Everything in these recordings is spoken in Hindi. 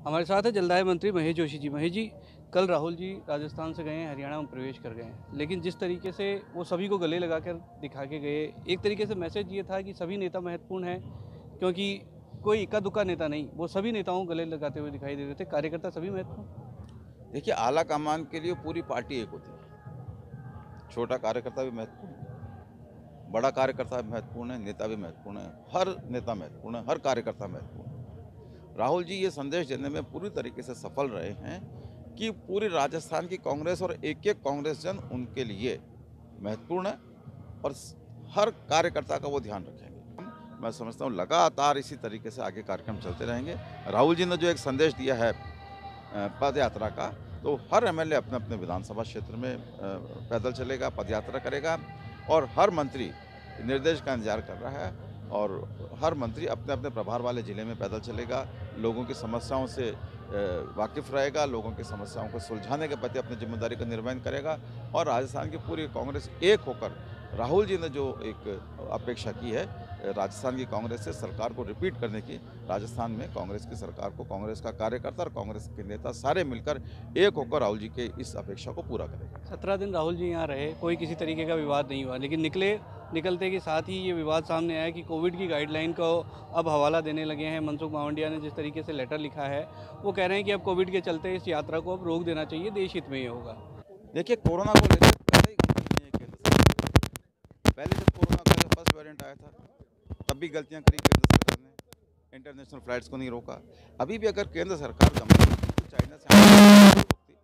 हमारे साथ है जलदाय मंत्री महेश जोशी जी। महेश जी, कल राहुल जी राजस्थान से गए हैं, हरियाणा में प्रवेश कर गए हैं, लेकिन जिस तरीके से वो सभी को गले लगाकर दिखा के गए, एक तरीके से मैसेज ये था कि सभी नेता महत्वपूर्ण हैं, क्योंकि कोई इक्का दुक्का नेता नहीं, वो सभी नेताओं को गले लगाते हुए दिखाई दे रहे थे। कार्यकर्ता सभी महत्वपूर्ण। देखिए, आला कमान के लिए पूरी पार्टी एक होती है। छोटा कार्यकर्ता भी महत्वपूर्ण है, बड़ा कार्यकर्ता भी महत्वपूर्ण है, नेता भी महत्वपूर्ण है, हर नेता महत्वपूर्ण है, हर कार्यकर्ता महत्वपूर्ण है। राहुल जी ये संदेश देने में पूरी तरीके से सफल रहे हैं कि पूरी राजस्थान की कांग्रेस और एक एक कांग्रेस जन उनके लिए महत्वपूर्ण है और हर कार्यकर्ता का वो ध्यान रखेंगे। मैं समझता हूँ लगातार इसी तरीके से आगे कार्यक्रम चलते रहेंगे। राहुल जी ने जो एक संदेश दिया है पद यात्रा का, तो हर एमएलए अपने अपने विधानसभा क्षेत्र में पैदल चलेगा, पद यात्रा करेगा और हर मंत्री निर्देश का इंतजार कर रहा है और हर मंत्री अपने अपने प्रभार वाले जिले में पैदल चलेगा, लोगों की समस्याओं से वाकिफ़ रहेगा, लोगों की समस्याओं को सुलझाने के प्रति अपनी जिम्मेदारी का निर्वहन करेगा और राजस्थान की पूरी कांग्रेस एक होकर राहुल जी ने जो एक अपेक्षा की है राजस्थान की कांग्रेस से सरकार को रिपीट करने की, राजस्थान में कांग्रेस की सरकार को कांग्रेस का कार्यकर्ता और कांग्रेस के नेता सारे मिलकर एक होकर राहुल जी के इस अपेक्षा को पूरा करेंगे। 17 दिन राहुल जी यहाँ रहे, कोई किसी तरीके का विवाद नहीं हुआ, लेकिन निकलते के साथ ही ये विवाद सामने आया कि कोविड की गाइडलाइन को अब हवाला देने लगे हैं। मनसुख मांडविया ने जिस तरीके से लेटर लिखा है, वो कह रहे हैं कि अब कोविड के चलते इस यात्रा को अब रोक देना चाहिए, देश हित में ये होगा। देखिए, कोरोना को लेकर पहले ही गलती नहीं है केंद्र सरकार। पहले जब कोरोना का फर्स्ट वेरिएंट आया था तब भी गलतियां करी केंद्र सरकार ने, इंटरनेशनल फ्लाइट्स को नहीं रोका। अभी भी अगर केंद्र सरकार गंभीर होती तो चाइना से रोकती,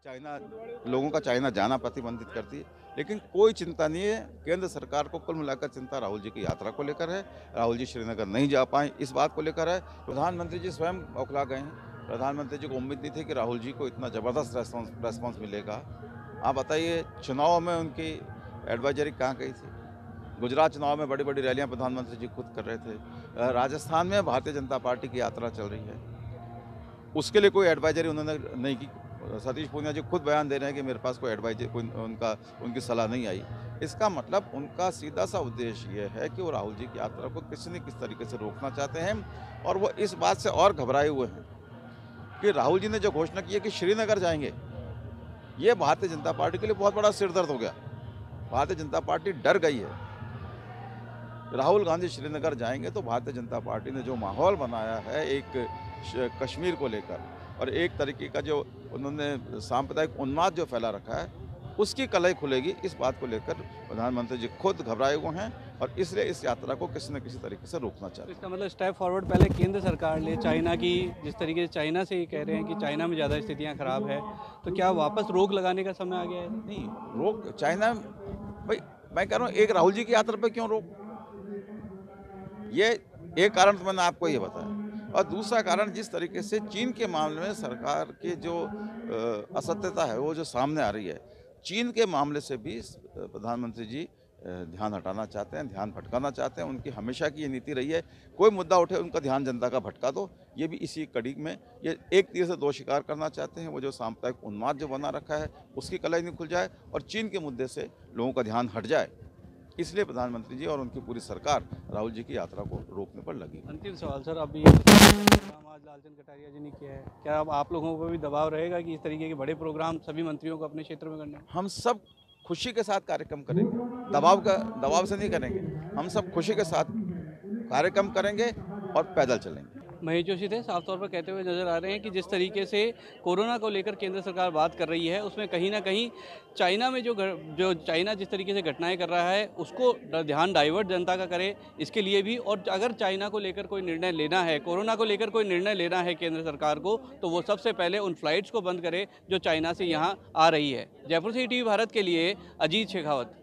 चाइना लोगों का चाइना जाना प्रतिबंधित करती, लेकिन कोई चिंता नहीं है। केंद्र सरकार को कुल मिलाकर चिंता राहुल जी की यात्रा को लेकर है। राहुल जी श्रीनगर नहीं जा पाए इस बात को लेकर है। प्रधानमंत्री जी स्वयं बौखला गए हैं। प्रधानमंत्री जी को उम्मीद नहीं थी कि राहुल जी को इतना ज़बरदस्त रेस्पॉन्स मिलेगा। आप बताइए, चुनाव में उनकी एडवाइजरी कहाँ गई थी? गुजरात चुनाव में बड़ी बड़ी रैलियां प्रधानमंत्री जी खुद कर रहे थे। राजस्थान में भारतीय जनता पार्टी की यात्रा चल रही है, उसके लिए कोई एडवाइजरी उन्होंने नहीं की। सतीश पूनिया जी खुद बयान दे रहे हैं कि मेरे पास कोई एडवाइजरी उनकी सलाह नहीं आई। इसका मतलब उनका सीधा सा उद्देश्य ये है कि वो राहुल जी की यात्रा को किसी न किसी तरीके से रोकना चाहते हैं और वो इस बात से और घबराए हुए हैं कि राहुल जी ने जो घोषणा की है कि श्रीनगर जाएंगे, ये भारतीय जनता पार्टी के लिए बहुत बड़ा सिरदर्द हो गया। भारतीय जनता पार्टी डर गई है। राहुल गांधी श्रीनगर जाएंगे तो भारतीय जनता पार्टी ने जो माहौल बनाया है एक कश्मीर को लेकर और एक तरीके का जो उन्होंने सांप्रदायिक उन्माद जो फैला रखा है, उसकी कलई खुलेगी। इस बात को लेकर प्रधानमंत्री जी खुद घबराए हुए हैं और इसलिए इस यात्रा को किसी न किसी तरीके से रोकना चाहते हैं। इसका मतलब स्टेप फॉरवर्ड पहले केंद्र सरकार ले, चाइना की जिस तरीके से चाइना से ये कह रहे हैं कि चाइना में ज़्यादा स्थितियाँ खराब है, तो क्या वापस रोक लगाने का समय आ गया है? नहीं, रोक चाइना भाई, मैं कह रहा हूँ एक राहुल जी की यात्रा पर क्यों रोक? ये एक कारण तो मैंने आपको ये बताया और दूसरा कारण जिस तरीके से चीन के मामले में सरकार की जो असत्यता है वो जो सामने आ रही है, चीन के मामले से भी प्रधानमंत्री जी ध्यान हटाना चाहते हैं, ध्यान भटकाना चाहते हैं। उनकी हमेशा की ये नीति रही है, कोई मुद्दा उठे उनका ध्यान जनता का भटका दो। ये भी इसी कड़ी में ये एक तीर से दो शिकार करना चाहते हैं। वो जो सांप्रदायिक उन्माद जो बना रखा है उसकी कलाई नहीं खुल जाए और चीन के मुद्दे से लोगों का ध्यान हट जाए, इसलिए प्रधानमंत्री जी और उनकी पूरी सरकार राहुल जी की यात्रा को रोकने पर लगी। अंतिम सवाल सर, अभी प्रोग्राम आज लालचंद कटारिया जी ने किया है, क्या अब आप लोगों पर भी दबाव रहेगा कि इस तरीके के बड़े प्रोग्राम सभी मंत्रियों को अपने क्षेत्र में करने? हम सब खुशी के साथ कार्यक्रम करेंगे, दबाव से नहीं करेंगे। हम सब खुशी के साथ कार्यक्रम करेंगे और पैदल चलेंगे। महेश जोशी थे, साफ तौर पर कहते हुए नजर आ रहे हैं कि जिस तरीके से कोरोना को लेकर केंद्र सरकार बात कर रही है, उसमें कहीं ना कहीं चाइना में जो चाइना जिस तरीके से घटनाएं कर रहा है उसको ध्यान डाइवर्ट जनता का करे, इसके लिए भी। और अगर चाइना को लेकर कोई निर्णय लेना है, कोरोना को लेकर कोई निर्णय लेना है केंद्र सरकार को, तो वो सबसे पहले उन फ्लाइट्स को बंद करे जो चाइना से यहाँ आ रही है। जयपुर से ईटीवी भारत के लिए अजीत शेखावत।